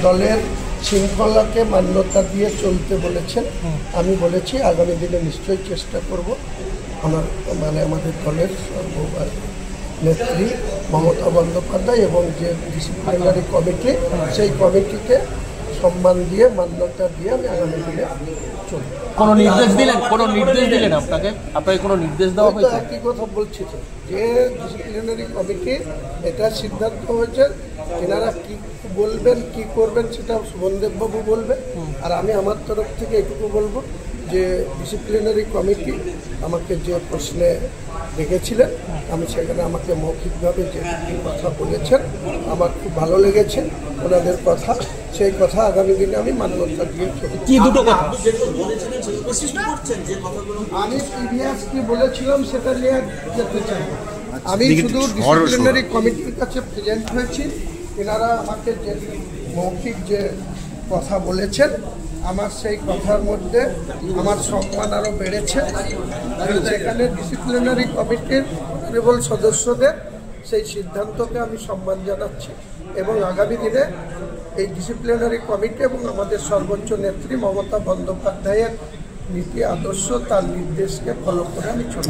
দলের শৃঙ্খলাকে মান্যতা দিয়ে চলতে বলেছেন। আমি বলেছি আগামী দিনে নিশ্চয়ই চেষ্টা করব আমাদের দলের নেত্রী মমতা বন্দ্যোপাধ্যায় এবং যে ডিসিপ্লিনারি কমিটি সেই কমিটিকে সম্মান দিয়ে মান্যতা দিয়ে আমি আগামী দিনে চলব। কোনো নির্দেশ দিলেন আপনাকে কোনো নির্দেশ দেওয়া হয়েছে? একই কথা বলছি তো, যে ডিসিপ্লিনারি কমিটি এটা সিদ্ধান্ত হয়েছে, এনারা কি বলবেন কি করবেন সেটা সুমনদেববাবু বলবেন। আর আমি আমার তরফ থেকে এটুকু বলবো যে ডিসিপ্লিনারি কমিটি আমাকে যে প্রশ্নে ডেকেছিলেন, আমি সেখানে আমাকে মৌখিকভাবে যে কথা বলেছেন আমার খুব ভালো লেগেছে ওনাদের কথা। সেই কথা আগামী দিনে আমি মান্যতা দিয়ে কি দুটো কথা আমি প্রিভিয়াস কি বলেছিলাম সেটা নিয়ে যেতে চাই। আমি শুধু ডিসিপ্লিনারি কমিটির কাছে প্রেজেন্ট হয়েছি। এনারা আমাকে যে মৌখিক যে কথা বলেছেন আমার সেই কথার মধ্যে আমার সম্মান আরও বেড়েছে। সেখানে ডিসিপ্লিনারি কমিটির কেবল সদস্যদের সেই সিদ্ধান্তকে আমি সম্মান জানাচ্ছি এবং আগামী দিনে এই ডিসিপ্লিনারি কমিটি এবং আমাদের সর্বোচ্চ নেত্রী মমতা বন্দ্যোপাধ্যায়ের নীতি আদর্শ তার নির্দেশকে ফলো করে আমি চলি।